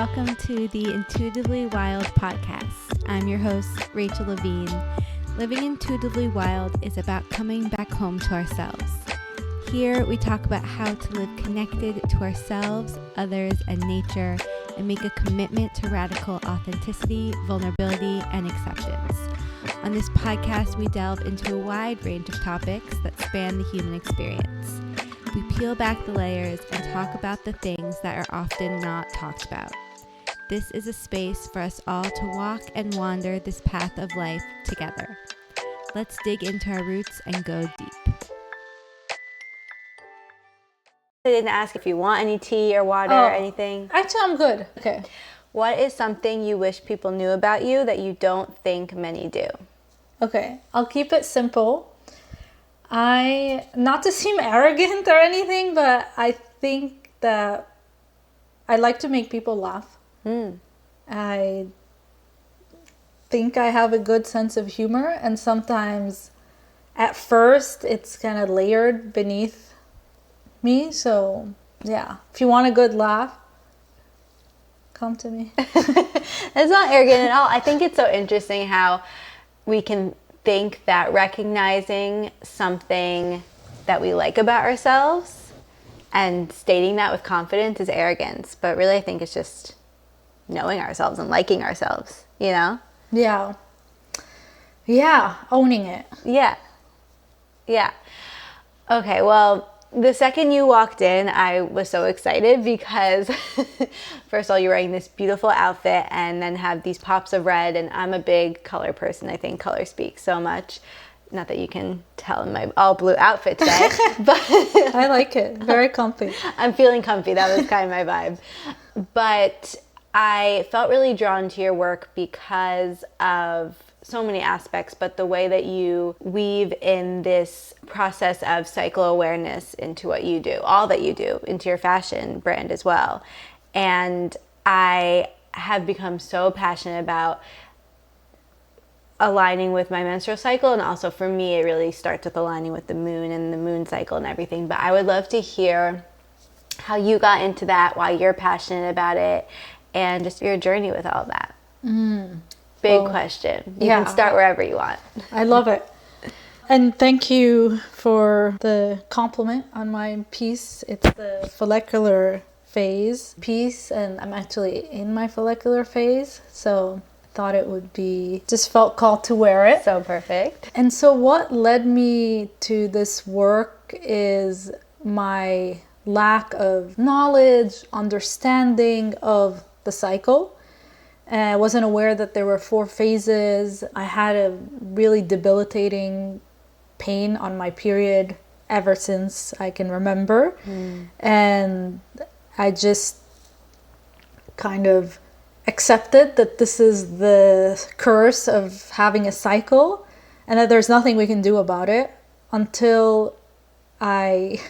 welcome to the Intuitively Wild podcast. I'm your host, Rachel Levine. Living intuitively wild is about coming back home to ourselves. Here, we talk about how to live connected to ourselves, others, and nature, and make a commitment to radical authenticity, vulnerability, and acceptance. On this podcast, we delve into a wide range of topics that span the human experience. We peel back the layers and talk about the things that are often not talked about. This is a space for us all to walk and wander this path of life together. Let's dig into our roots and go deep. I didn't ask if you want any tea or water or anything. Actually, I'm good. Okay. What is something you wish people knew about you that you don't think many do? Okay, I'll keep it simple. Not to seem arrogant or anything, but I think that I like to make people laugh. I think I have a good sense of humor, and sometimes at first it's kind of layered beneath me. So yeah, if you want a good laugh, come to me. It's not arrogant at all. I think it's so interesting how we can think that recognizing something that we like about ourselves and stating that with confidence is arrogance. But really, I think it's just knowing ourselves and liking ourselves, you know? Yeah. Yeah, owning it. Yeah. Okay, well, the second you walked in, I was so excited because first of all, you're wearing this beautiful outfit and then have these pops of red, and I'm a big color person. I think color speaks so much. Not that you can tell in my all blue outfit today, but I like it. Very comfy. I'm feeling comfy. That was kind of my vibe. But I felt really drawn to your work because of so many aspects, but the way that you weave in this process of cycle awareness into what you do, all that you do, into your fashion brand as well. And I have become so passionate about aligning with my menstrual cycle, and also for me it really starts with aligning with the moon and the moon cycle and everything. But I would love to hear how you got into that, why you're passionate about it, and just your journey with all that. Big question. You can start wherever you want. I love it. And thank you for the compliment on my piece. It's the follicular phase piece, and I'm actually in my follicular phase, so I thought it would be, just felt called to wear it. So perfect. And so what led me to this work is my lack of knowledge, understanding of the cycle. I wasn't aware that there were 4 phases. I had a really debilitating pain on my period ever since I can remember. And I just kind of accepted that this is the curse of having a cycle and that there's nothing we can do about it until I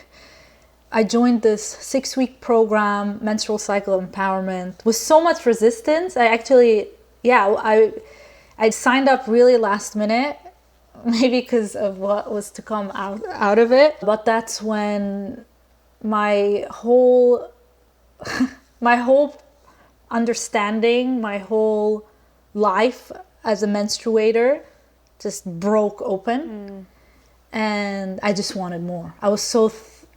joined this 6-week program, Menstrual Cycle Empowerment, with so much resistance. I signed up really last minute, maybe because of what was to come out of it. But that's when my whole understanding, my whole life as a menstruator just broke open. And I just wanted more. I was so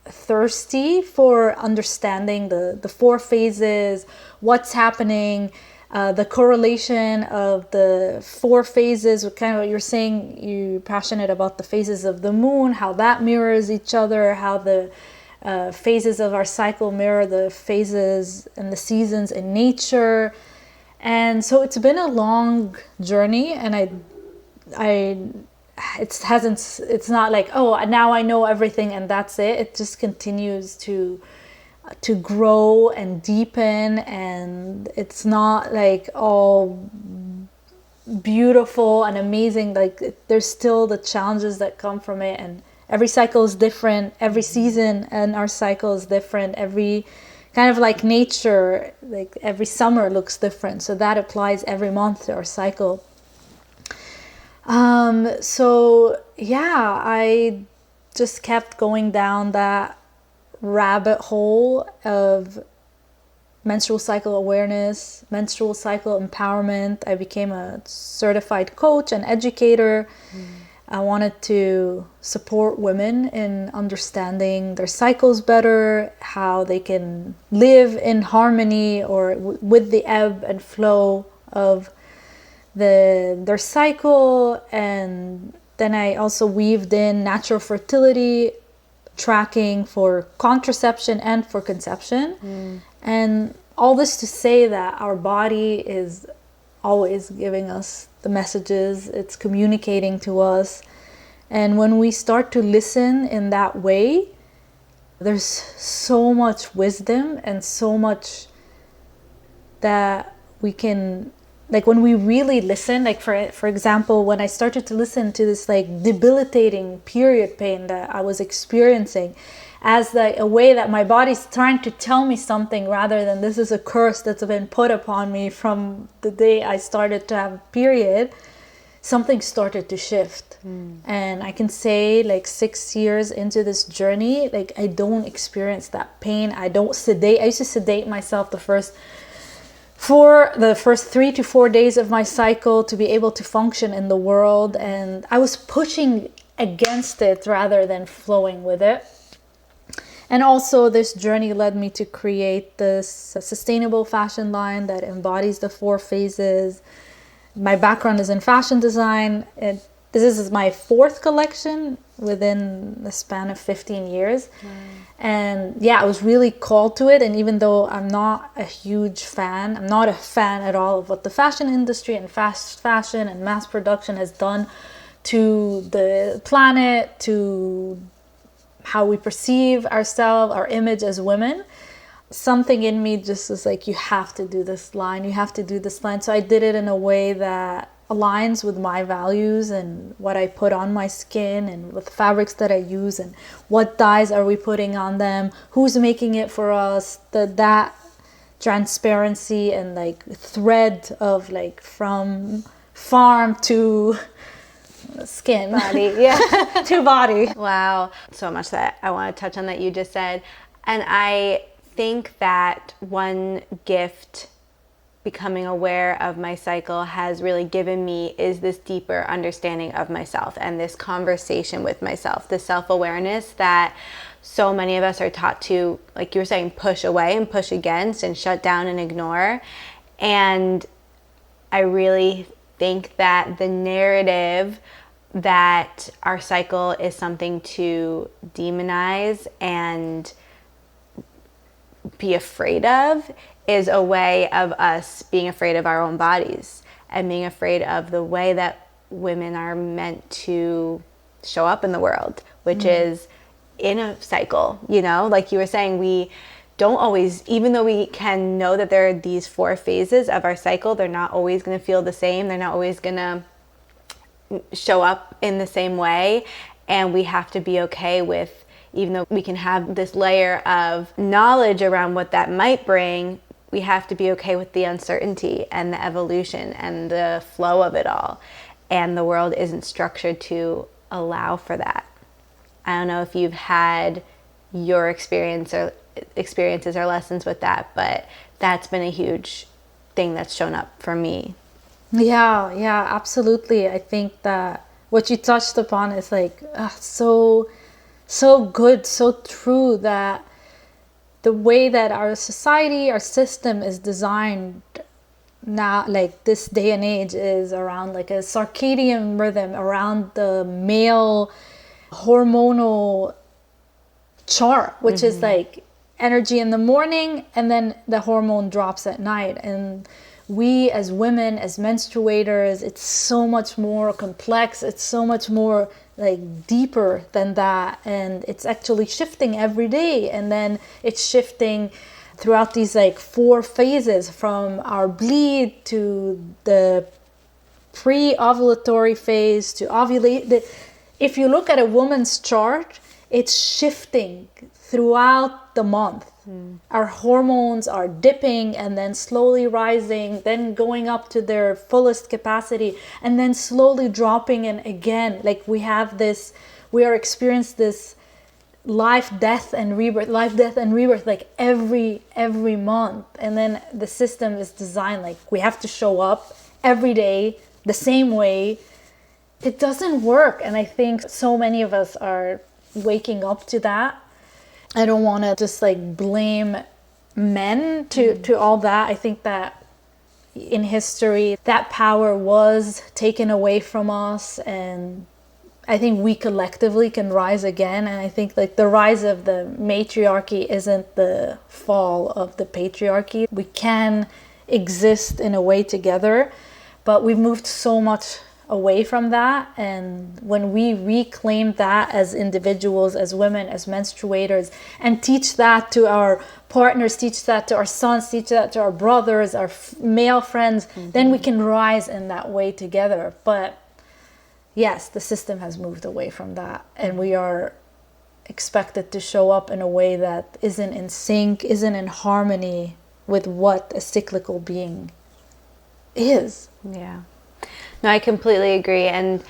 thirsty for understanding the 4 phases, what's happening, the correlation of the 4 phases with kind of what you're saying. You're passionate about the phases of the moon, how that mirrors each other, how the phases of our cycle mirror the phases and the seasons in nature. And so it's been a long journey, and it's not like, oh, now I know everything and that's it. It just continues to grow and deepen, and it's not like all beautiful and amazing. Like, there's still the challenges that come from it, and every cycle is different. Every season and our cycle is different. Every kind of like nature, like every summer looks different, so that applies every month to our cycle. So yeah, I just kept going down that rabbit hole of menstrual cycle awareness, menstrual cycle empowerment. I became a certified coach and educator. I wanted to support women in understanding their cycles better, how they can live in harmony or with the ebb and flow of their cycle. And then I also weaved in natural fertility tracking for contraception and for conception. And all this to say that our body is always giving us the messages, it's communicating to us. And when we start to listen in that way, there's so much wisdom and so much that we can, like when we really listen, like for example, when I started to listen to this like debilitating period pain that I was experiencing as like a way that my body's trying to tell me something rather than this is a curse that's been put upon me from the day I started to have a period, something started to shift. And I can say like 6 years into this journey, like I don't experience that pain. I used to sedate myself for the first 3 to 4 days of my cycle to be able to function in the world. And I was pushing against it rather than flowing with it. And also this journey led me to create this sustainable fashion line that embodies the 4 phases. My background is in fashion design. This is my 4th collection within the span of 15 years. And yeah, I was really called to it. And even though I'm not a huge fan, I'm not a fan at all of what the fashion industry and fast fashion and mass production has done to the planet, to how we perceive ourselves, our image as women. Something in me just is like, you have to do this line, you have to do this line. So I did it in a way that aligns with my values and what I put on my skin and with fabrics that I use and what dyes are we putting on them, who's making it for us, that transparency and like thread of like from farm to skin, body, yeah, to body. Wow, so much that I want to touch on that you just said. And I think that one gift becoming aware of my cycle has really given me is this deeper understanding of myself and this conversation with myself, the self-awareness that so many of us are taught to, like you were saying, push away and push against and shut down and ignore. And I really think that the narrative that our cycle is something to demonize and be afraid of is a way of us being afraid of our own bodies and being afraid of the way that women are meant to show up in the world, which is in a cycle. You know, like you were saying, we don't always, even though we can know that there are these 4 phases of our cycle, they're not always going to feel the same. They're not always going to show up in the same way. And we have to be okay with, even though we can have this layer of knowledge around what that might bring, we have to be okay with the uncertainty and the evolution and the flow of it all. And the world isn't structured to allow for that. I don't know if you've had your experiences or lessons with that, but that's been a huge thing that's shown up for me. Yeah, absolutely. I think that what you touched upon is like so good, so true, that the way that our society, our system is designed now, like this day and age, is around like a circadian rhythm, around the male hormonal chart, which is like energy in the morning and then the hormone drops at night. And we as women, as menstruators, it's so much more complex, it's so much more like deeper than that, and it's actually shifting every day. And then it's shifting throughout these like 4 phases, from our bleed to the pre-ovulatory phase to ovulate. If you look at a woman's chart, it's shifting throughout the month. Our hormones are dipping and then slowly rising, then going up to their fullest capacity, and then slowly dropping in again. Like we are experiencing this life, death, and rebirth, like every month. And then the system is designed like we have to show up every day the same way. It doesn't work. And I think so many of us are waking up to that. I don't want to just like blame men to all that. I think that in history that power was taken away from us, and I think we collectively can rise again. And I think like the rise of the matriarchy isn't the fall of the patriarchy. We can exist in a way together, but we've moved so much away from that. And when we reclaim that as individuals, as women, as menstruators, and teach that to our partners, teach that to our sons, teach that to our brothers, our male friends, then we can rise in that way together. But yes, the system has moved away from that, and we are expected to show up in a way that isn't in sync, isn't in harmony with what a cyclical being is. Yeah. No, I completely agree. And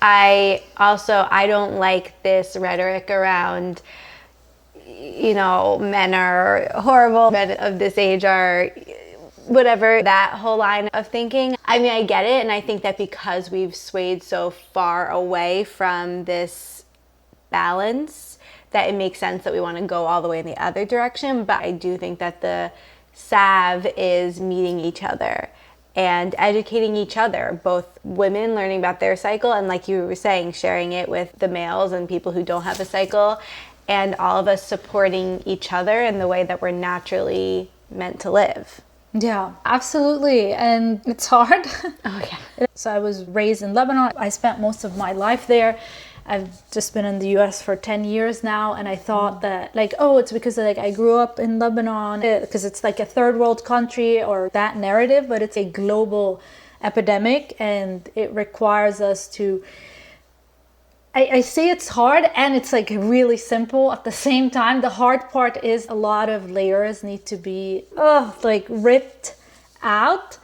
I don't like this rhetoric around, men are horrible, men of this age are whatever, that whole line of thinking. I mean, I get it. And I think that because we've swayed so far away from this balance, that it makes sense that we want to go all the way in the other direction. But I do think that the salve is meeting each other and educating each other, both women learning about their cycle and, like you were saying, sharing it with the males and people who don't have a cycle, and all of us supporting each other in the way that we're naturally meant to live. Yeah, absolutely. And it's hard. Oh, yeah. So I was raised in Lebanon. I spent most of my life there. I've just been in the US for 10 years now, and I thought that like, oh, it's because like I grew up in Lebanon, because it's like a third world country or that narrative, but it's a global epidemic, and it requires us to, I say it's hard and it's like really simple at the same time. The hard part is a lot of layers need to be like ripped out.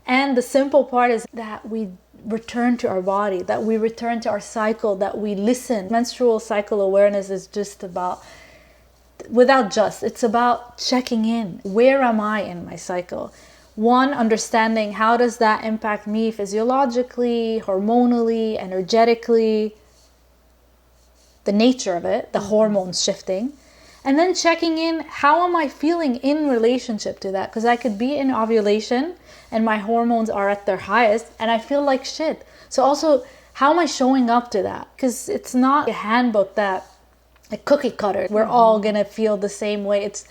And the simple part is that we return to our body, that we return to our cycle, that we listen. Menstrual cycle awareness is just about, it's about checking in. Where am I in my cycle? One, understanding how does that impact me physiologically, hormonally, energetically, the nature of it, the hormones shifting. And then checking in, how am I feeling in relationship to that? Because I could be in ovulation and my hormones are at their highest and I feel like shit. So also, how am I showing up to that? Because it's not a handbook that, a cookie cutter, we're all gonna feel the same way. It's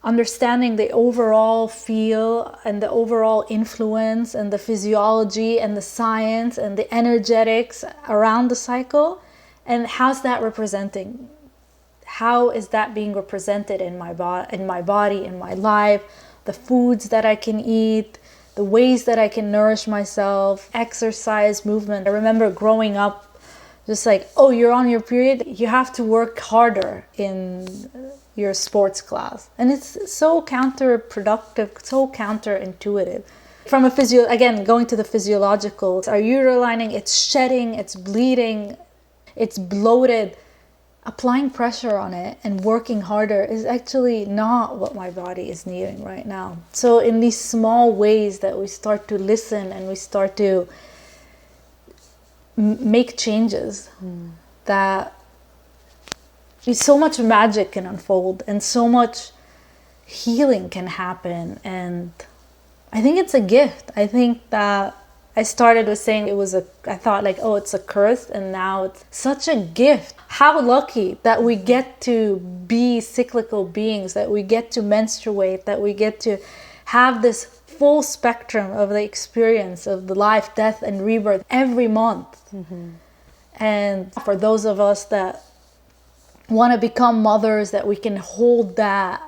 understanding the overall feel and the overall influence and the physiology and the science and the energetics around the cycle. And how's that representing? How is that being represented in my body, in my life, the foods that I can eat, the ways that I can nourish myself, exercise, movement. I remember growing up, just like, oh, you're on your period, you have to work harder in your sports class. And it's so counterproductive, so counterintuitive. From again, going to the physiological, our uterine lining, it's shedding, it's bleeding, it's bloated. Applying pressure on it and working harder is actually not what my body is needing right now. So in these small ways that we start to listen and we start to make changes, that so much magic can unfold and so much healing can happen. And I think it's a gift. I think that I started with saying I thought like, oh, it's a curse, and now it's such a gift. How lucky that we get to be cyclical beings, that we get to menstruate, that we get to have this full spectrum of the experience of the life, death, and rebirth every month. And for those of us that want to become mothers, that we can hold that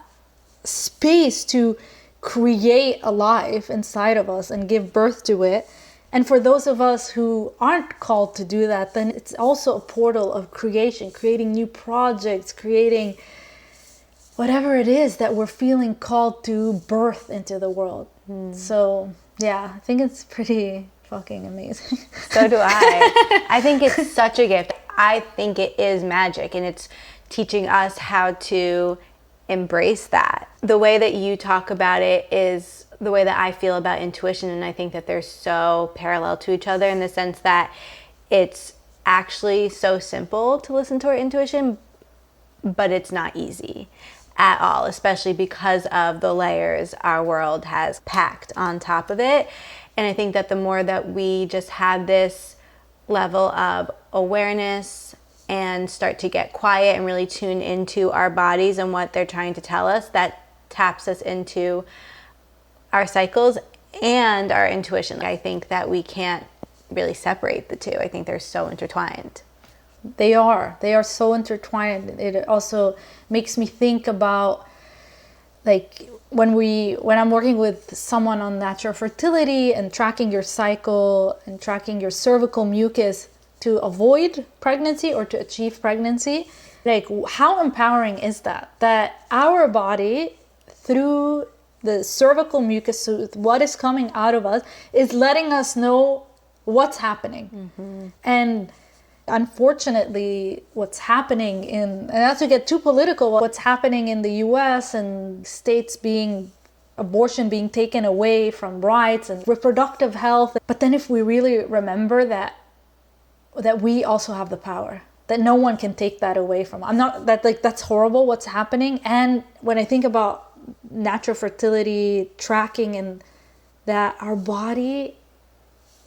space to create a life inside of us and give birth to it. And for those of us who aren't called to do that, then it's also a portal of creation, creating new projects, creating whatever it is that we're feeling called to birth into the world. So yeah, I think it's pretty fucking amazing. So do I. I think it's such a gift. I think it is magic, and it's teaching us how to embrace that. The way that you talk about it is the way that I feel about intuition, and I think that they're so parallel to each other in the sense that it's actually so simple to listen to our intuition, but it's not easy at all, especially because of the layers our world has packed on top of it. And I think that the more that we just have this level of awareness and start to get quiet and really tune into our bodies and what they're trying to tell us, that taps us into our cycles and our intuition. I think that we can't really separate the two. I think they're so intertwined. They are so intertwined. It also makes me think about, like, when I'm working with someone on natural fertility and tracking your cycle and tracking your cervical mucus to avoid pregnancy or to achieve pregnancy, like, how empowering is that our body, through the cervical mucus, so what is coming out of us, is letting us know what's happening. And unfortunately, what's happening and not to get too political, what's happening in the US and states abortion being taken away from rights and reproductive health. But then if we really remember that we also have the power, that no one can take that away from. That's horrible what's happening. And when I think about natural fertility tracking, and that our body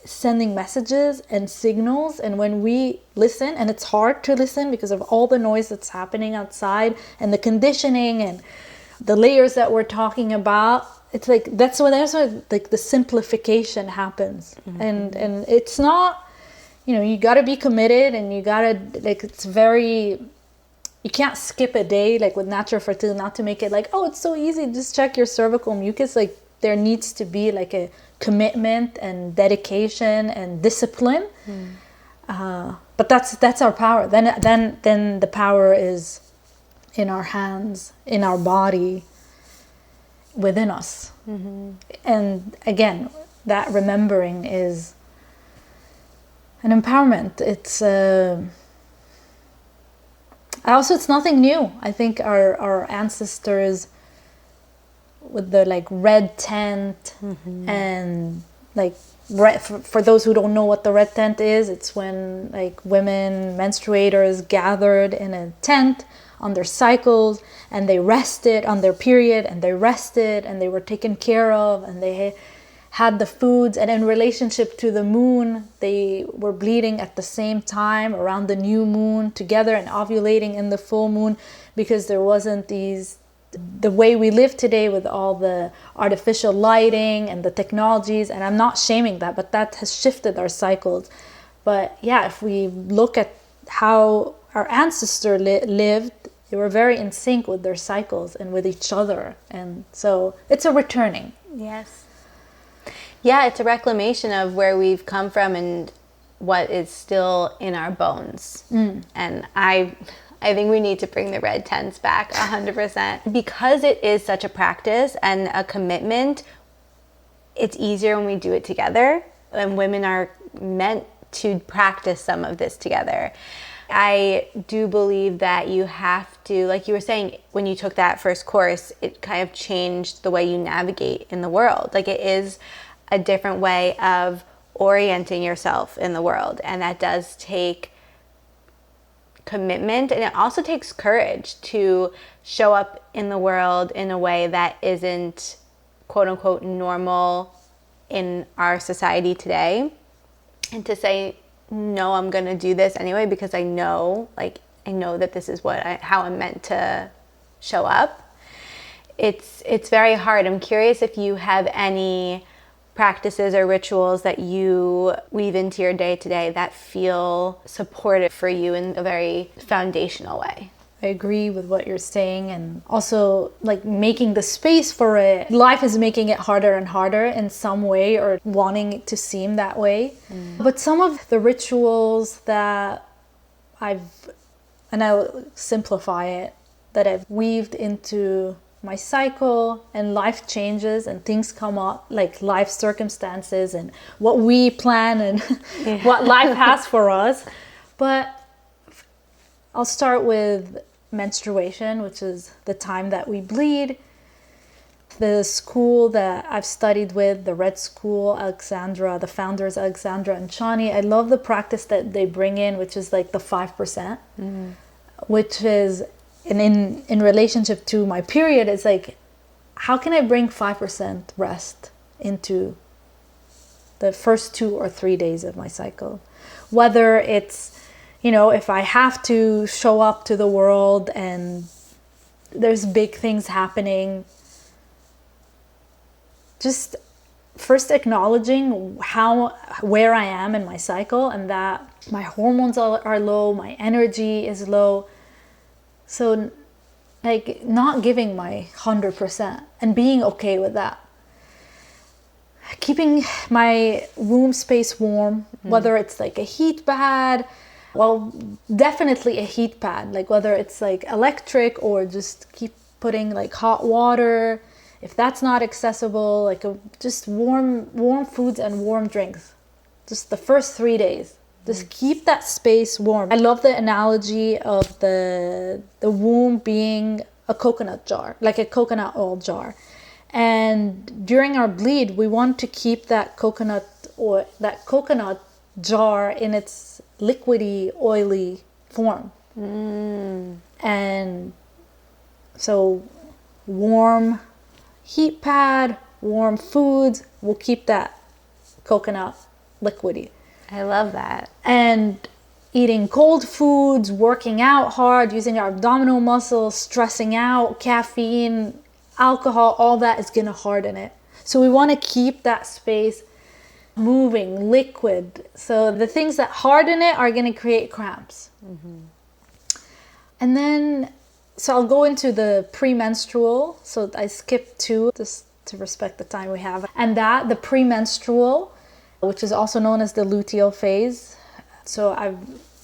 sending messages and signals, and when we listen, and it's hard to listen because of all the noise that's happening outside and the conditioning and the layers that we're talking about, it's like that's when like the simplification happens. And it's not, you got to be committed, and you got to, like, it's very, you can't skip a day, like with natural fertility, not to make it like, oh, it's so easy, just check your cervical mucus. Like, there needs to be like a commitment and dedication and discipline. But that's our power. Then the power is in our hands, in our body, within us. And again, that remembering is an empowerment. It's also, it's nothing new. I think our ancestors with the like red tent and like for those who don't know what the red tent is, it's when like women menstruators gathered in a tent on their cycles, and they rested on their period, and they rested, and they were taken care of, and they had the foods, and in relationship to the moon, they were bleeding at the same time around the new moon together and ovulating in the full moon, because there wasn't the way we live today with all the artificial lighting and the technologies. And I'm not shaming that, but that has shifted our cycles. But yeah, if we look at how our ancestors lived, they were very in sync with their cycles and with each other. And so it's a returning. Yes. Yeah, it's a reclamation of where we've come from and what is still in our bones. And I think we need to bring the red tents back 100%. Because it is such a practice and a commitment, it's easier when we do it together. And women are meant to practice some of this together. I do believe that you have to, like you were saying, when you took that first course, it kind of changed the way you navigate in the world. Like, it is a different way of orienting yourself in the world. And that does take commitment, and it also takes courage to show up in the world in a way that isn't quote unquote normal in our society today, and to say, no, I'm going to do this anyway, because I know that this is how I'm meant to show up. It's very hard. I'm curious if you have any practices or rituals that you weave into your day to day that feel supportive for you in a very foundational way. I agree with what you're saying, and also like making the space for it. Life is making it harder and harder in some way, or wanting it to seem that way. But some of the rituals that I'll simplify it, that I've weaved into my cycle, and life changes and things come up, like life circumstances and what we plan and what life has for us. But I'll start with menstruation, which is the time that we bleed. The school that I've studied with, the Red School, Alexandra, the founders, Alexandra and Chani, I love the practice that they bring in, which is like the 5%, which is in relationship to my period. It's like, how can I bring 5% rest into the first 2 or 3 days of my cycle? Whether it's, if I have to show up to the world and there's big things happening, just first acknowledging where I am in my cycle, and that my hormones are low, my energy is low. So like not giving my 100% and being okay with that. Keeping my room space warm, whether it's like a heat pad, well, definitely a heat pad, like whether it's like electric or just keep putting like hot water. If that's not accessible, like just warm foods and warm drinks. Just the first 3 days. Just keep that space warm. I love the analogy of the womb being a coconut jar, like a coconut oil jar. And during our bleed, we want to keep that coconut jar in its liquidy, oily form. And so warm heat pad, warm foods will keep that coconut liquidy. I love that. And eating cold foods, working out hard, using our abdominal muscles, stressing out, caffeine, alcohol, all that is going to harden it. So we want to keep that space moving, liquid. So the things that harden it are going to create cramps. And then, so I'll go into the premenstrual. So I skipped 2 just to respect the time we have. And the premenstrual, which is also known as the luteal phase. So I've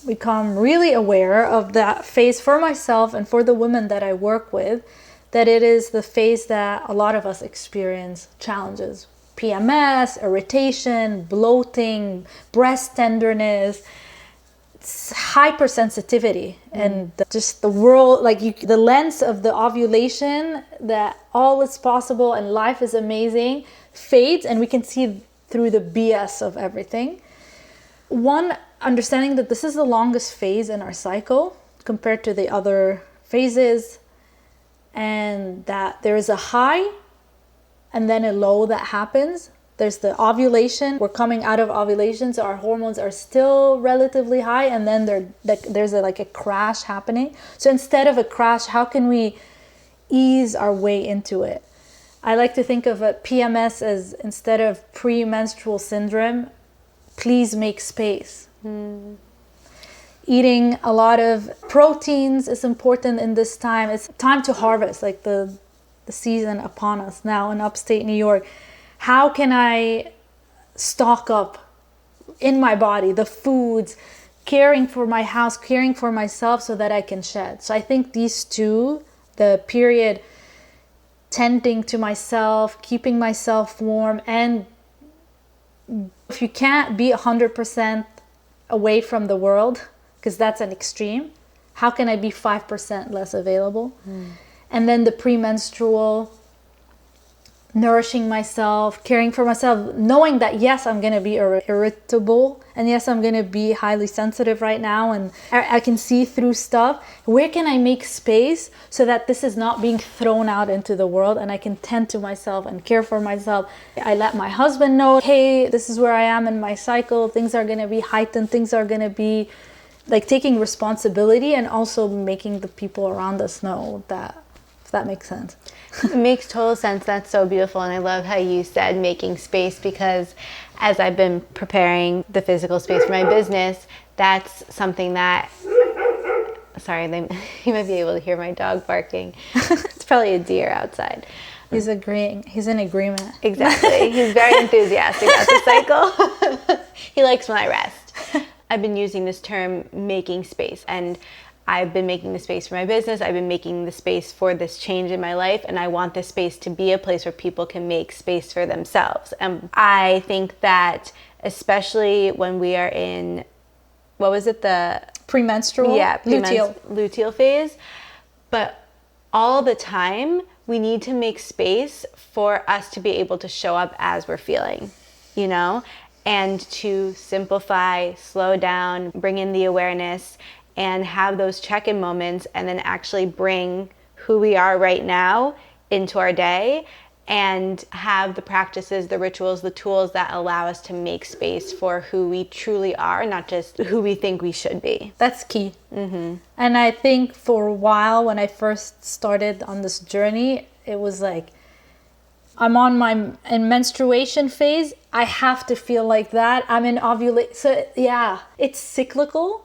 become really aware of that phase for myself and for the women that I work with, that it is the phase that a lot of us experience challenges. PMS, irritation, bloating, breast tenderness, hypersensitivity, and just the world, like the lens of the ovulation, that all is possible and life is amazing, fades, and we can see through the BS of everything. One, understanding that this is the longest phase in our cycle compared to the other phases, and that there is a high and then a low that happens. There's the ovulation. We're coming out of ovulation, so our hormones are still relatively high, and then there's a crash happening. So instead of a crash, how can we ease our way into it? I like to think of PMS as, instead of premenstrual syndrome, please make space. Eating a lot of proteins is important in this time. It's time to harvest, like the season upon us now in upstate New York. How can I stock up in my body the foods, caring for my house, caring for myself so that I can shed? So I think these 2, the period, tending to myself, keeping myself warm, and if you can't be 100% away from the world, because that's an extreme, how can I be 5% less available? And then the premenstrual, nourishing myself, caring for myself, knowing that yes, I'm going to be irritable, and yes, I'm going to be highly sensitive right now, and I can see through stuff. Where can I make space so that this is not being thrown out into the world, and I can tend to myself and care for myself? I let my husband know, hey, this is where I am in my cycle. Things are going to be heightened. Things are going to be like taking responsibility, and also making the people around us know that, if that makes sense. It makes total sense. That's so beautiful. And I love how you said making space, because as I've been preparing the physical space for my business, that's something that, sorry, you might be able to hear my dog barking. It's probably a deer outside. He's agreeing. He's in agreement. Exactly. He's very enthusiastic about the cycle. He likes when I rest. I've been using this term, making space, and I've been making the space for my business. I've been making the space for this change in my life, and I want this space to be a place where people can make space for themselves. And I think that especially when we are in, what was it, the premenstrual? Yeah, luteal luteal phase, But all the time, we need to make space for us to be able to show up as we're feeling, you know, and to simplify, slow down, bring in the awareness, and have those check-in moments, and then actually bring who we are right now into our day, and have the practices, the rituals, the tools that allow us to make space for who we truly are, not just who we think we should be. That's key. And I think for a while, when I first started on this journey, it was like, I'm on my menstruation phase, I have to feel like that. I'm in ovulation. So yeah, it's cyclical.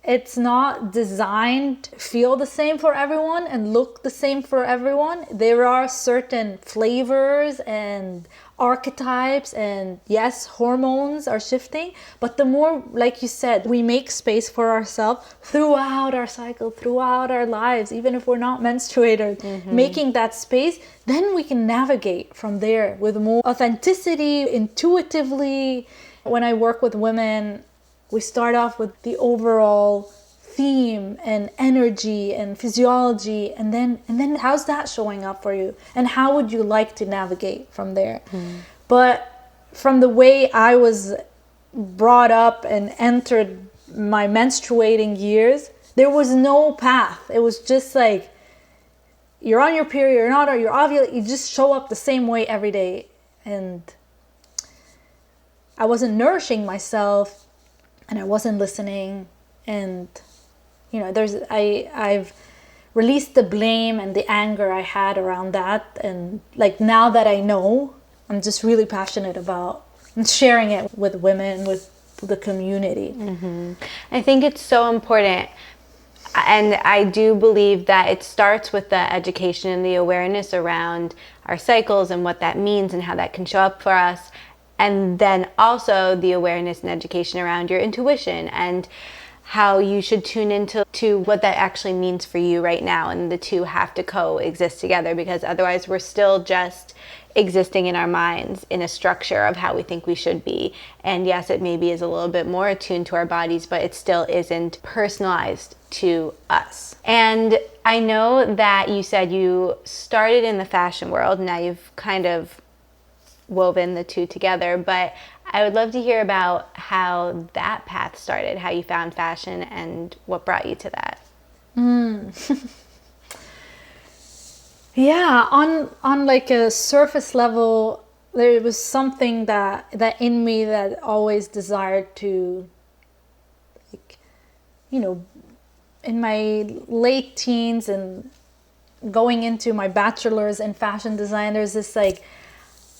It's not designed to feel the same for everyone and look the same for everyone. There are certain flavors and archetypes, and yes, hormones are shifting, but the more, like you said, we make space for ourselves throughout our cycle, throughout our lives, even if we're not menstruated, making that space, then we can navigate from there with more authenticity, intuitively. When I work with women, we start off with the overall theme and energy and physiology, and then how's that showing up for you, and how would you like to navigate from there. But from the way I was brought up and entered my menstruating years, there was no path. It was just like, you're on your period, you're not, or you're ovulating, you just show up the same way every day. And I wasn't nourishing myself, and I wasn't listening. And you know, I've released the blame and the anger I had around that, and like, now that I know, I'm just really passionate about sharing it with women, with the community. I think it's so important, and I do believe that it starts with the education and the awareness around our cycles and what that means and how that can show up for us. And then also the awareness and education around your intuition and how you should tune into what that actually means for you right now. And the two have to coexist together, because otherwise we're still just existing in our minds in a structure of how we think we should be. And yes, it maybe is a little bit more attuned to our bodies, but it still isn't personalized to us. And I know that you said you started in the fashion world. Now you've kind of woven the two together, but I would love to hear about how that path started, how you found fashion and what brought you to that. Yeah, on like a surface level, there was something that in me that always desired to, like, you know, in my late teens and going into my bachelor's in fashion design, there's this like,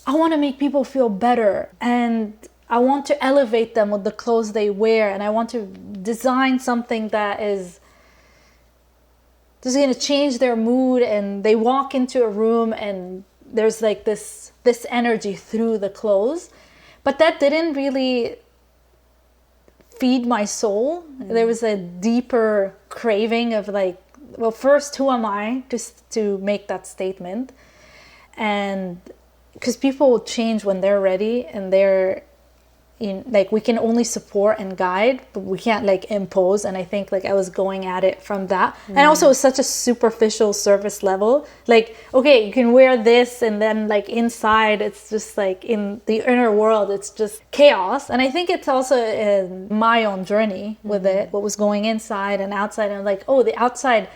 I want to make people feel better, and I want to elevate them with the clothes they wear, and I want to design something that is just going to change their mood, and they walk into a room and there's like this energy through the clothes. But that didn't really feed my soul. There was a deeper craving of like, well, first, who am I just to make that statement? And because people will change when they're ready, and they're in, like, we can only support and guide, but we can't like impose. And I think like I was going at it from that. And also it was such a superficial surface level. Like, okay, you can wear this, and then like inside it's just like, in the inner world it's just chaos. And I think it's also my own journey with it, what was going inside and outside. And like, oh, the outside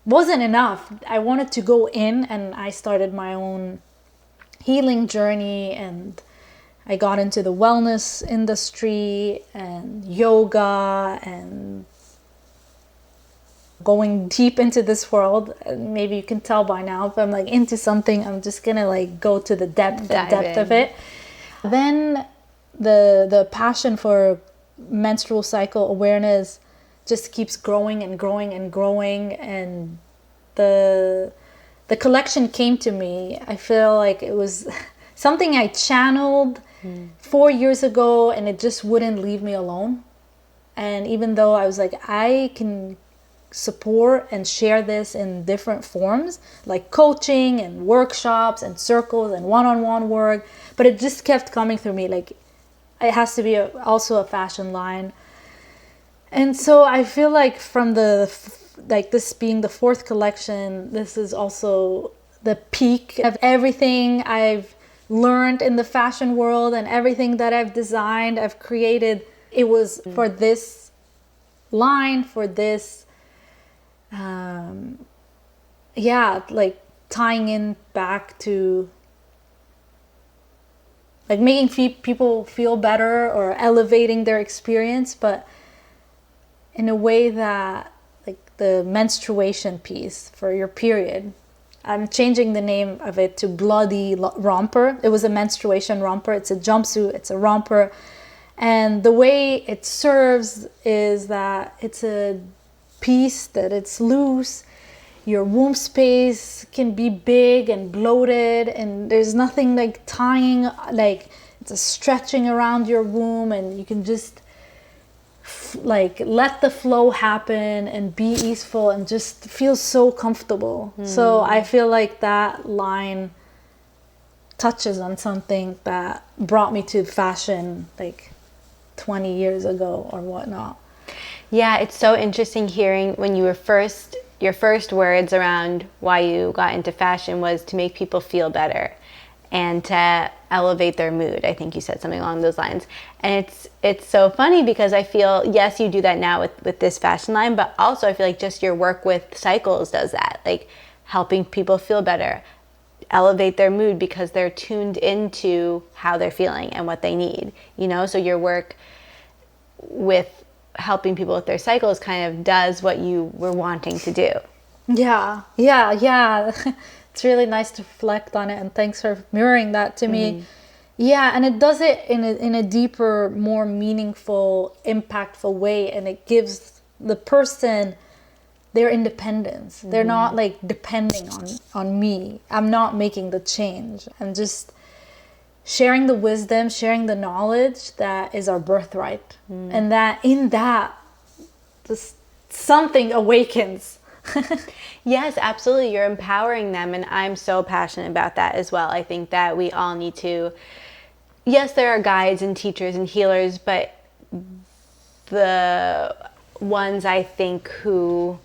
wasn't enough. I wanted to go in, and I started my own healing journey, and I got into the wellness industry and yoga and going deep into this world. Maybe you can tell by now, if I'm like into something, I'm just gonna like go to the depth of it. Then the passion for menstrual cycle awareness just keeps growing and growing and growing, and the collection came to me. I feel like it was something I channeled 4 years ago, and it just wouldn't leave me alone. And even though I was like, I can support and share this in different forms, like coaching and workshops and circles and one-on-one work, but it just kept coming through me, like it has to be also a fashion line. And so I feel like from the like this being the fourth collection, this is also the peak of everything I've learned in the fashion world and everything that I've designed, I've created. It was for this line, for this, like tying in back to like making people feel better or elevating their experience, but in a way that, like the menstruation piece for your period, I'm changing the name of it to Bloody Romper. It was a menstruation romper. It's a jumpsuit, it's a romper. And the way it serves is that it's a piece that it's loose. Your womb space can be big and bloated, and there's nothing like tying, like it's a stretching around your womb, and you can just like let the flow happen and be easeful and just feel so comfortable. So I feel like that line touches on something that brought me to fashion like 20 years ago or whatnot. Yeah, it's so interesting hearing when you were your first words around why you got into fashion was to make people feel better and to elevate their mood. I think you said something along those lines. And it's so funny because I feel, yes, you do that now with this fashion line, but also I feel like just your work with cycles does that, like helping people feel better, elevate their mood because they're tuned into how they're feeling and what they need, you know? So your work with helping people with their cycles kind of does what you were wanting to do. Yeah. It's really nice to reflect on it, and thanks for mirroring that to me. Yeah, and it does it in a deeper, more meaningful, impactful way, and it gives the person their independence. They're not like depending on me. I'm not making the change. I'm just sharing the wisdom, sharing the knowledge that is our birthright. And that in that, just something awakens. Yes, absolutely. You're empowering them. And I'm so passionate about that as well. I think that we all need to, yes, there are guides and teachers and healers, but the ones I think who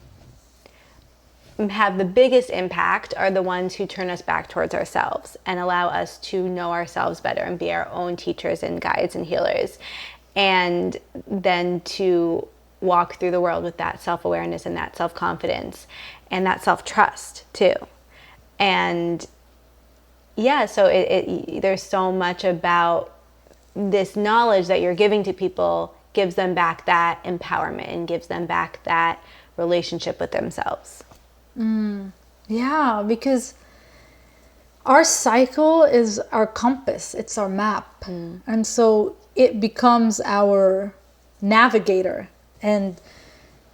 have the biggest impact are the ones who turn us back towards ourselves and allow us to know ourselves better and be our own teachers and guides and healers. And then to walk through the world with that self-awareness and that self-confidence and that self-trust too. And yeah, so there's so much about this knowledge that you're giving to people gives them back that empowerment and gives them back that relationship with themselves. Yeah, because our cycle is our compass, it's our map. And so it becomes our navigator and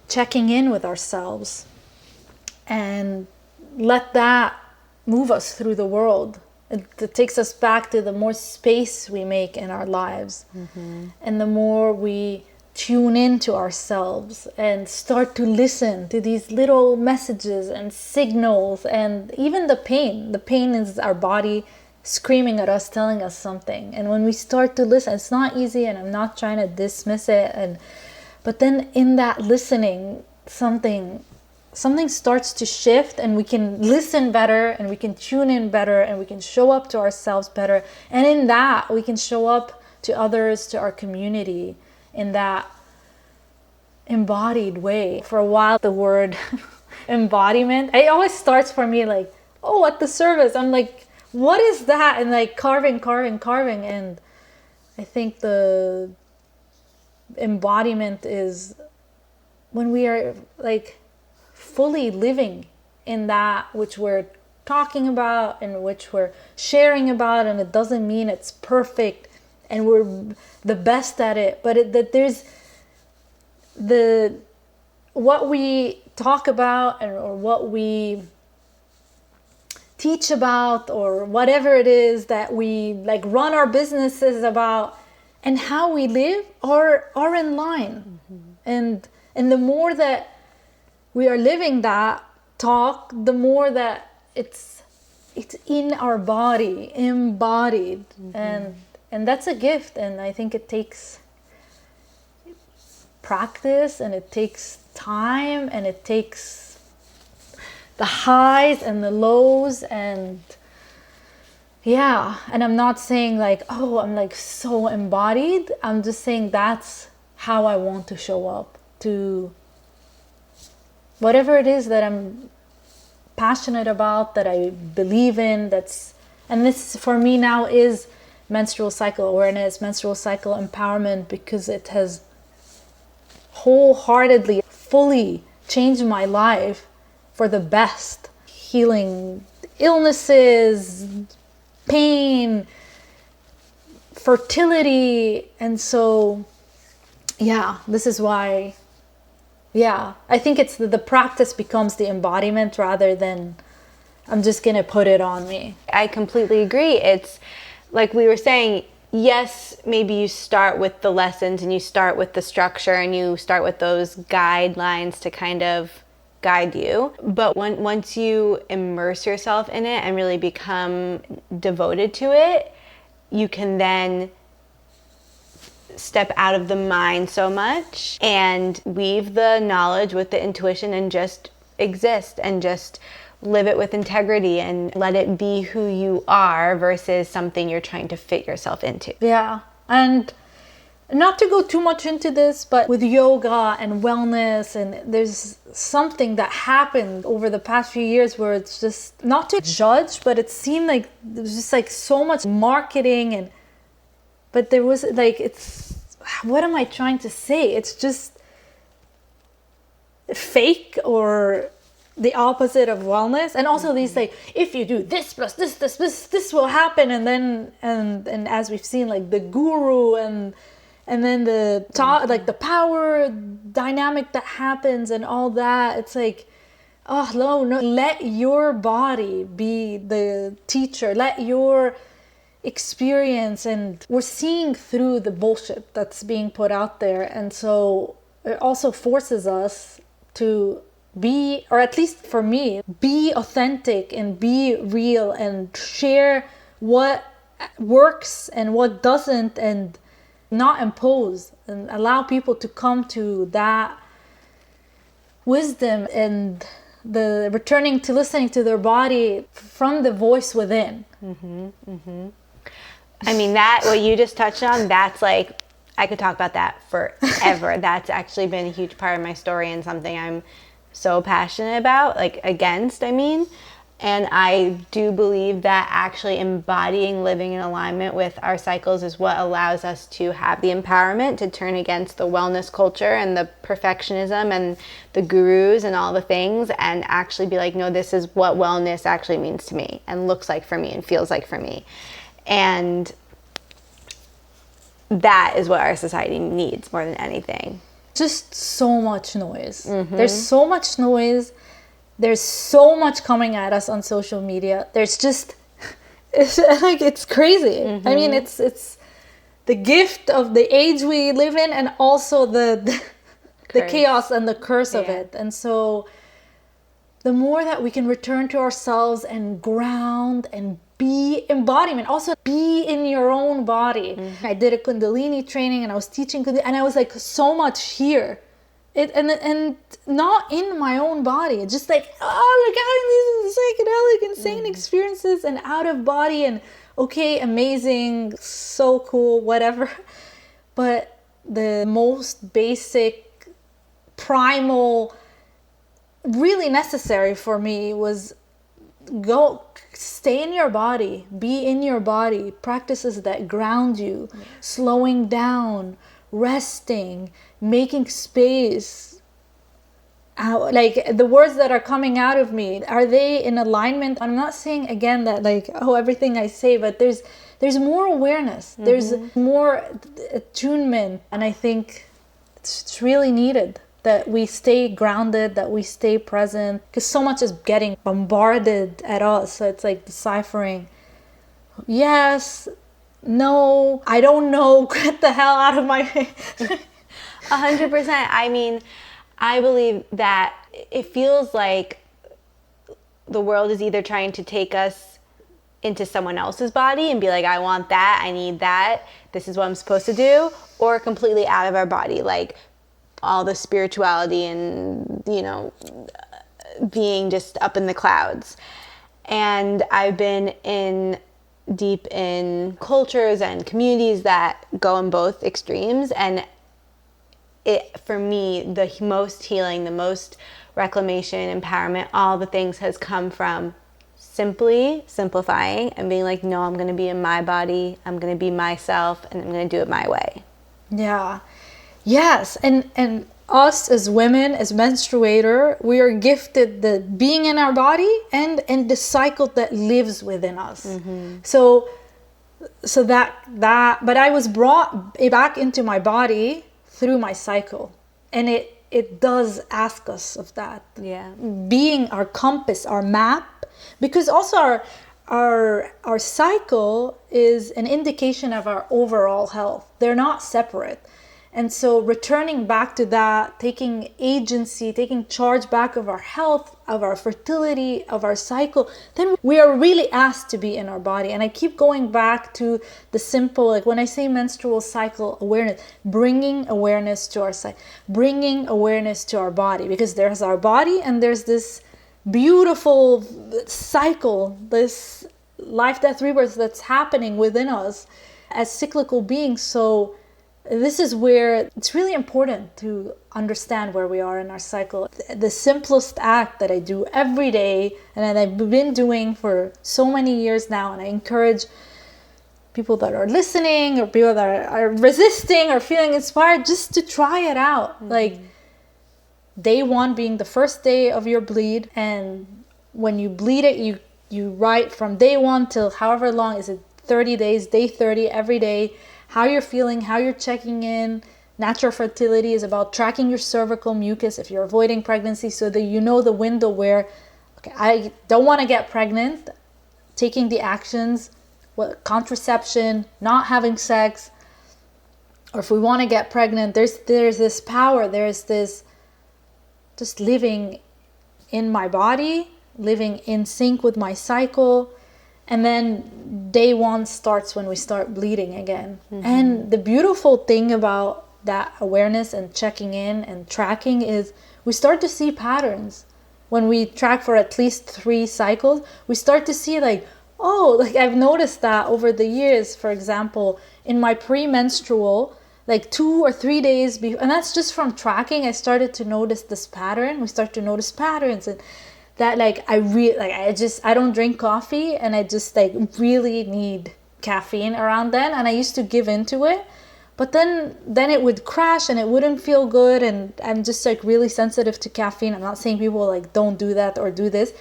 checking in with ourselves, and let that move us through the world. It takes us back to the more space we make in our lives, and the more we tune into ourselves and start to listen to these little messages and signals, and even the pain. The pain is our body screaming at us, telling us something. And when we start to listen, it's not easy, and I'm not trying to dismiss it, but then in that listening, something starts to shift, and we can listen better, and we can tune in better, and we can show up to ourselves better. And in that, we can show up to others, to our community, in that embodied way. For a while, the word embodiment, it always starts for me like, oh, at the service, I'm like, what is that? And like carving. And I think the embodiment is when we are like fully living in that which we're talking about and which we're sharing about. And it doesn't mean it's perfect and we're the best at it, but that there's what we talk about or what we teach about, or whatever it is that we like run our businesses about, and how we live are in line. And the more that we are living that talk, the more that it's in our body, embodied. And that's a gift. And I think it takes practice, and it takes time, and it takes the highs and the lows, and yeah. And I'm not saying like, oh, I'm like so embodied. I'm just saying that's how I want to show up to whatever it is that I'm passionate about, that I believe in. And this for me now is menstrual cycle awareness, menstrual cycle empowerment, because it has wholeheartedly, fully changed my life for the best. Healing illnesses, pain, fertility. And so, yeah, this is why, yeah, I think it's the practice becomes the embodiment rather than I'm just going to put it on me. I completely agree. It's like we were saying, yes, maybe you start with the lessons and you start with the structure and you start with those guidelines to kind of guide you. But once you immerse yourself in it and really become devoted to it, you can then step out of the mind so much and weave the knowledge with the intuition and just exist and just live it with integrity and let it be who you are versus something you're trying to fit yourself into. Yeah. And not to go too much into this, but with yoga and wellness, and there's something that happened over the past few years where it's just not to judge, but it seemed like there was just like so much marketing but there was like, what am I trying to say? It's just fake or the opposite of wellness. And also these like, if you do this plus this will happen. And then, and as we've seen, like the guru and then the like the power dynamic that happens and all that. It's like, oh no, let your body be the teacher. Let your experience, and we're seeing through the bullshit that's being put out there. And so it also forces us to be, or at least for me, be authentic and be real and share what works and what doesn't, and not impose, and allow people to come to that wisdom and the returning to listening to their body from the voice within. I mean, that, what you just touched on, that's like, I could talk about that forever. That's actually been a huge part of my story and something I'm so passionate about, like against, I mean. And I do believe that actually embodying, living in alignment with our cycles is what allows us to have the empowerment to turn against the wellness culture and the perfectionism and the gurus and all the things, and actually be like, no, this is what wellness actually means to me and looks like for me and feels like for me. And that is what our society needs more than anything. Just so much noise. There's so much noise. There's so much coming at us on social media. There's just, it's crazy. I mean, it's the gift of the age we live in, and also the chaos and the curse of it. And so the more that we can return to ourselves and ground and be embodiment, also be in your own body. I did a Kundalini training and I was teaching Kundalini, and I was like so much here. And not in my own body. It's just like, oh, like having these psychedelic, insane experiences and out of body, and okay, amazing, so cool, whatever. But the most basic, primal, really necessary for me was go stay in your body, be in your body, practices that ground you, slowing down, resting, making space. Like the words that are coming out of me, are they in alignment? I'm not saying again that like, oh, everything I say, but there's more awareness, there's more attunement, and I think it's really needed that we stay grounded, that we stay present, because so much is getting bombarded at us. So it's like deciphering, yes, no, I don't know, get the hell out of my 100%. I mean, I believe that it feels like the world is either trying to take us into someone else's body and be like, I want that, I need that, this is what I'm supposed to do, or completely out of our body, like all the spirituality and, you know, being just up in the clouds. And I've been deep in cultures and communities that go in both extremes. And it, for me, the most healing, the most reclamation, empowerment, all the things has come from simply simplifying and being like, no, I'm going to be in my body. I'm going to be myself, and I'm going to do it my way. Yeah. Yes. And us as women, as menstruator, we are gifted the being in our body and the cycle that lives within us. Mm-hmm. So that but I was brought back into my body through my cycle, and it does ask us of that. Yeah. Being our compass, our map, because also our cycle is an indication of our overall health. They're not separate. And so returning back to that, taking agency, taking charge back of our health, of our fertility, of our cycle, then we are really asked to be in our body. And I keep going back to the simple, like when I say menstrual cycle awareness, bringing awareness to our cycle, bringing awareness to our body, because there's our body and there's this beautiful cycle, this life, death, rebirth that's happening within us as cyclical beings. So this is where it's really important to understand where we are in our cycle. The simplest act that I do every day, and that I've been doing for so many years now, and I encourage people that are listening or people that are resisting or feeling inspired just to try it out. Mm-hmm. Like day 1 being the first day of your bleed, and when you bleed it, you write from day 1 till however long, is it 30 days, day 30, every day, how you're feeling, how you're checking in. Natural fertility is about tracking your cervical mucus if you're avoiding pregnancy, so that you know the window where, okay, I don't want to get pregnant, taking the actions, contraception, not having sex, or if we want to get pregnant, there's this power, there's this just living in my body, living in sync with my cycle. And then day 1 starts when we start bleeding again. Mm-hmm. And the beautiful thing about that awareness and checking in and tracking is we start to see patterns. When we track for at least 3 cycles, we start to see like, oh, like I've noticed that over the years, for example, in my premenstrual, like 2 or 3 days before, and that's just from tracking, I started to notice this pattern. We start to notice patterns, and that like I don't drink coffee, and I just like really need caffeine around then, and I used to give into it, but then it would crash and it wouldn't feel good, and I'm just like really sensitive to caffeine. I'm not saying people like don't do that or do this,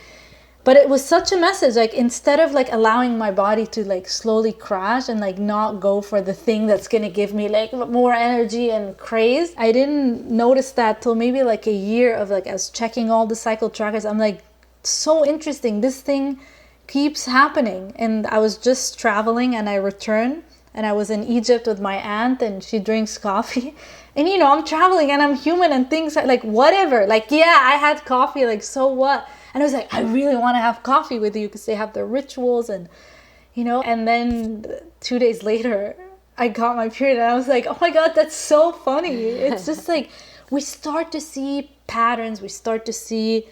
but it was such a message. Like instead of like allowing my body to like slowly crash and like not go for the thing that's gonna give me like more energy and craze, I didn't notice that till maybe like a year of like I was checking all the cycle trackers. I'm like, so interesting, this thing keeps happening. And I was just traveling and I returned, and I was in Egypt with my aunt, and she drinks coffee, and you know, I'm traveling and I'm human, and things like whatever, like yeah, I had coffee, like so what. And I was like, I really want to have coffee with you, because they have their rituals, and you know. And then 2 days later I got my period, and I was like, oh my god, that's so funny. It's just like we start to see patterns, we start to see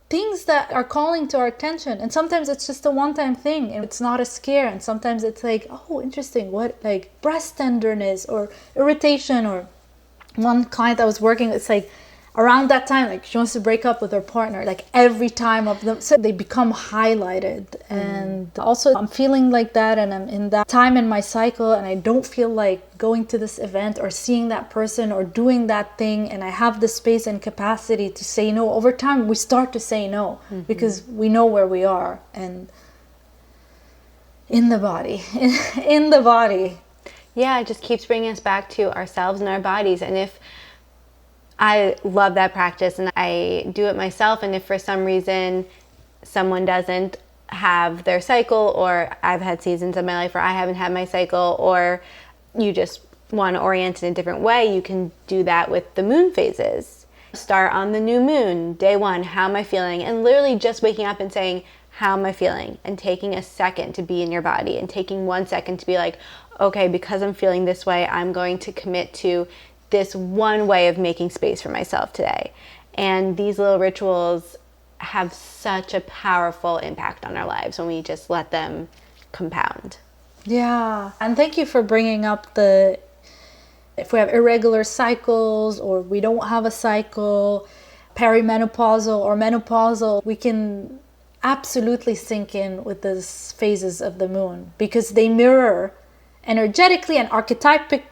things that are calling to our attention, and sometimes it's just a one-time thing and it's not a scare, and sometimes it's like, oh, interesting, what, like breast tenderness or irritation. Or one client I was working with, it's like around that time, like she wants to break up with her partner, like every time of them, so they become highlighted. And also I'm feeling like that, and I'm in that time in my cycle, and I don't feel like going to this event or seeing that person or doing that thing, and I have the space and capacity to say no. Over time we start to say no, because we know where we are, and in the body in the body. Yeah, it just keeps bringing us back to ourselves and our bodies. And if I love that practice, and I do it myself. And if for some reason someone doesn't have their cycle, or I've had seasons of my life where I haven't had my cycle, or you just want to orient in a different way, you can do that with the moon phases. Start on the new moon, day 1, how am I feeling? And literally just waking up and saying, how am I feeling? And taking a second to be in your body, and taking 1 second to be like, okay, because I'm feeling this way, I'm going to commit to this one way of making space for myself today. And these little rituals have such a powerful impact on our lives when we just let them compound. Yeah. And thank you for bringing up if we have irregular cycles or we don't have a cycle, perimenopausal or menopausal, we can absolutely sink in with these phases of the moon because they mirror energetically and archetypically,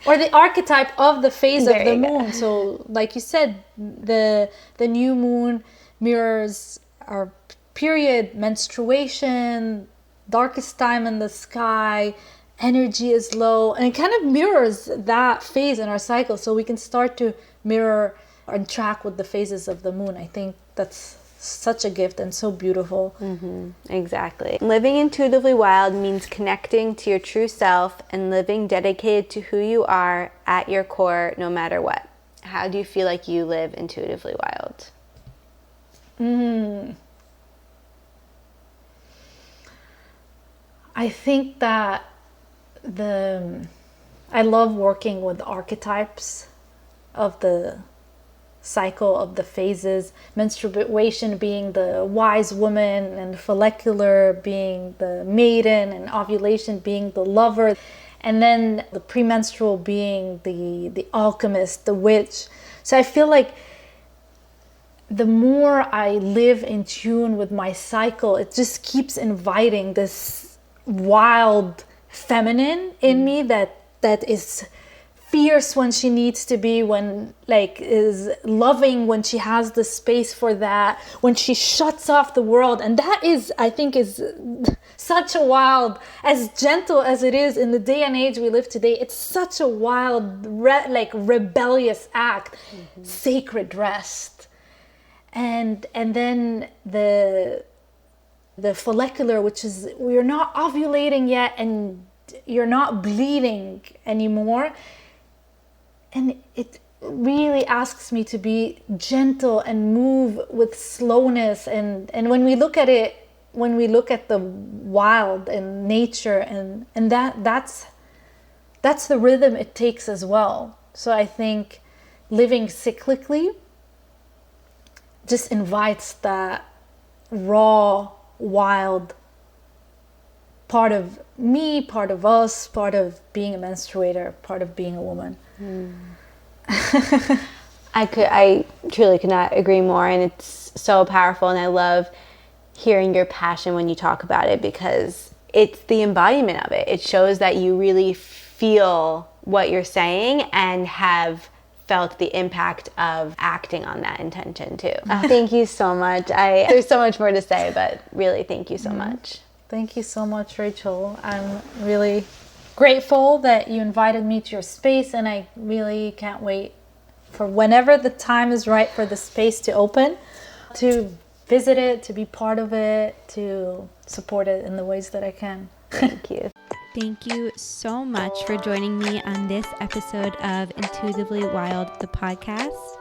or the archetype of the phase of the moon. So like you said, the new moon mirrors our period, menstruation, darkest time in the sky, energy is low, and it kind of mirrors that phase in our cycle, so we can start to mirror and track with the phases of the moon. I think that's such a gift and so beautiful. Exactly. Living intuitively wild means connecting to your true self and living dedicated to who you are at your core, no matter what. How do you feel like you live intuitively wild? I think that I love working with archetypes of the cycle of the phases, menstruation being the wise woman and follicular being the maiden and ovulation being the lover, and then the premenstrual being the alchemist, the witch. So I feel like the more I live in tune with my cycle, it just keeps inviting this wild feminine in me that is fierce when she needs to be, when is loving when she has the space for that, when she shuts off the world. And that is, I think, is such a wild, as gentle as it is in the day and age we live today, it's such a wild rebellious act. Sacred rest. And then the follicular, which is we're not ovulating yet and you're not bleeding anymore, and it really asks me to be gentle and move with slowness. And when we look at it, when we look at the wild and nature, and that's the rhythm it takes as well. So I think living cyclically just invites that raw, wild part of me, part of us, part of being a menstruator, part of being a woman. I truly could not agree more, and it's so powerful, and I love hearing your passion when you talk about it, because it's the embodiment of it. It shows that you really feel what you're saying and have felt the impact of acting on that intention too. Thank you so much. There's so much more to say, but really thank you so much. Thank you so much, Rachel. I'm really grateful that you invited me to your space, and I really can't wait for whenever the time is right for the space to open, to visit it, to be part of it, to support it in the ways that I can. Thank you. Thank you so much for joining me on this episode of Intuitively Wild, the podcast.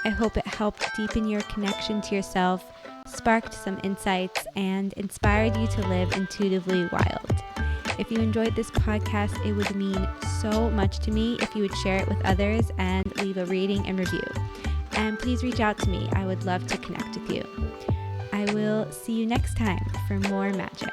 I hope it helped deepen your connection to yourself, sparked some insights, and inspired you to live intuitively wild. If you enjoyed this podcast, it would mean so much to me if you would share it with others and leave a rating and review. And please reach out to me. I would love to connect with you. I will see you next time for more magic.